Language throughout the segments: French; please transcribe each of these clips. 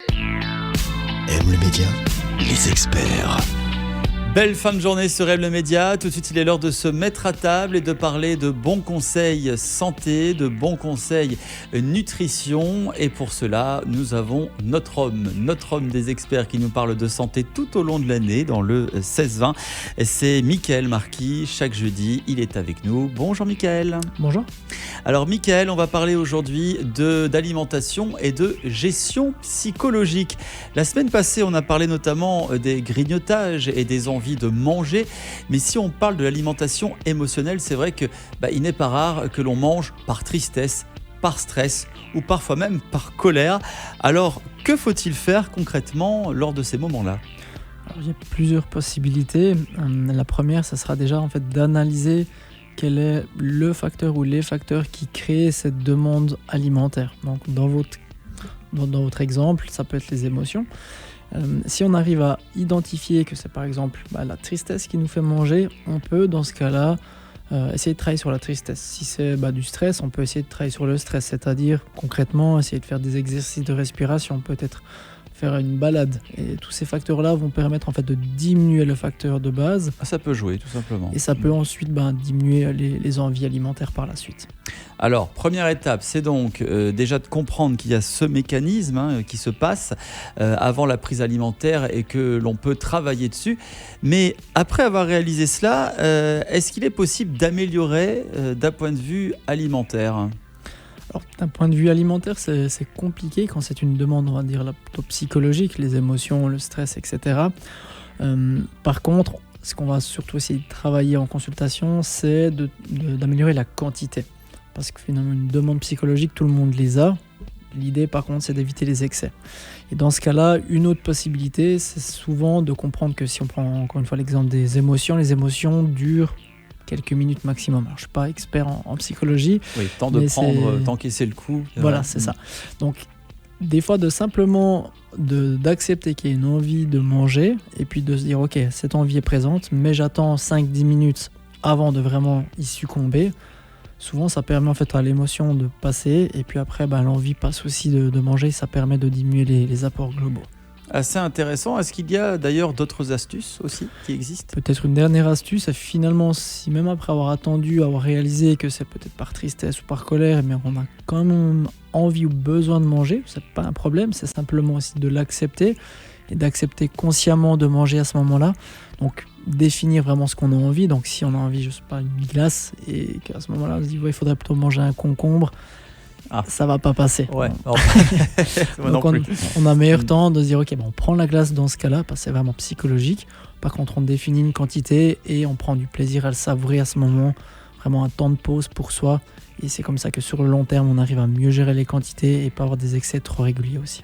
M le média, les experts. Belle fin de journée sur M le Média. Tout de suite, il est l'heure de se mettre à table et de parler de bons conseils santé, de bons conseils nutrition. Et pour cela, nous avons notre homme des experts qui nous parle de santé tout au long de l'année dans le 16-20. C'est Mickaël Marquis. Chaque jeudi, il est avec nous. Bonjour Mickaël. Bonjour. Alors Mickaël, on va parler aujourd'hui d'alimentation et de gestion psychologique. La semaine passée, on a parlé notamment des grignotages et des envies de manger, mais si on parle de l'alimentation émotionnelle, c'est vrai que il n'est pas rare que l'on mange par tristesse, par stress ou parfois même par colère. Alors, que faut-il faire concrètement lors de ces moments-là ? Alors, il y a plusieurs possibilités. La première, ça sera déjà d'analyser quel est le facteur ou les facteurs qui créent cette demande alimentaire. Donc, dans votre exemple, ça peut être les émotions. Si on arrive à identifier que c'est par exemple la tristesse qui nous fait manger, on peut dans ce cas-là essayer de travailler sur la tristesse. Si c'est du stress, on peut essayer de travailler sur le stress, c'est-à-dire concrètement essayer de faire des exercices de respiration, peut-être faire une balade. Et tous ces facteurs-là vont permettre de diminuer le facteur de base. Ça peut jouer tout simplement. Et ça peut ensuite diminuer les envies alimentaires par la suite. Alors, première étape, c'est donc déjà de comprendre qu'il y a ce mécanisme qui se passe avant la prise alimentaire et que l'on peut travailler dessus. Mais après avoir réalisé cela, est-ce qu'il est possible d'améliorer d'un point de vue alimentaire ? Alors, d'un point de vue alimentaire, c'est compliqué quand c'est une demande, on va dire, plutôt psychologique, les émotions, le stress, etc. Par contre, ce qu'on va surtout essayer de travailler en consultation, c'est d'améliorer la quantité. Parce que finalement, une demande psychologique, tout le monde les a. L'idée, par contre, c'est d'éviter les excès. Et dans ce cas-là, une autre possibilité, c'est souvent de comprendre que si on prend encore une fois l'exemple des émotions, les émotions durent quelques minutes maximum. Alors, je ne suis pas expert en psychologie. Oui, temps de prendre, d'encaisser le coup. Voilà, c'est ça. Donc, des fois, d'accepter qu'il y ait une envie de manger et puis de se dire, ok, cette envie est présente, mais j'attends 5-10 minutes avant de vraiment y succomber. Souvent, ça permet à l'émotion de passer et puis après, l'envie passe aussi de manger. Ça permet de diminuer les apports globaux. Assez intéressant. Est-ce qu'il y a d'ailleurs d'autres astuces aussi qui existent ? Peut-être une dernière astuce, c'est finalement, si même après avoir réalisé que c'est peut-être par tristesse ou par colère, mais on a quand même envie ou besoin de manger, c'est pas un problème, c'est simplement aussi de l'accepter et d'accepter consciemment de manger à ce moment-là. Donc, définir vraiment ce qu'on a envie. Donc, si on a envie, une glace et qu'à ce moment-là, on se dit, il faudrait plutôt manger un concombre. Ça va pas passer. Ouais. Donc on a meilleur temps de se dire on prend la glace dans ce cas-là parce que c'est vraiment psychologique. Par contre, on définit une quantité et on prend du plaisir à le savourer à ce moment. Vraiment un temps de pause pour soi. Et c'est comme ça que sur le long terme, on arrive à mieux gérer les quantités et pas avoir des excès trop réguliers aussi.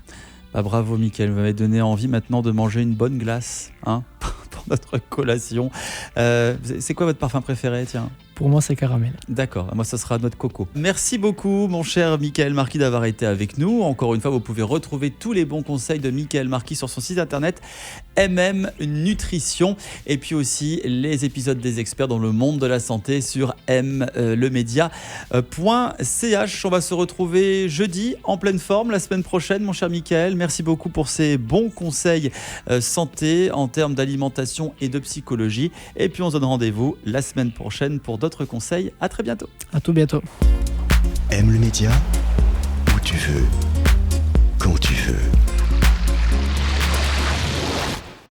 Bravo Mickaël, vous m'avez donné envie maintenant de manger une bonne glace pour notre collation. C'est quoi votre parfum préféré, tiens ? Pour moi, c'est caramel. D'accord, moi ça sera noix de coco. Merci beaucoup mon cher Mickaël Marquis d'avoir été avec nous. Encore une fois, vous pouvez retrouver tous les bons conseils de Mickaël Marquis sur son site internet MM Nutrition et puis aussi les épisodes des experts dans le monde de la santé sur mlemedia.ch. On va se retrouver jeudi en pleine forme la semaine prochaine mon cher Mickaël. Merci beaucoup pour ces bons conseils santé en termes d'alimentation et de psychologie. Et puis on se donne rendez-vous la semaine prochaine pour d'autres conseils. À très bientôt. À tout bientôt. M le média, où tu veux, quand tu veux.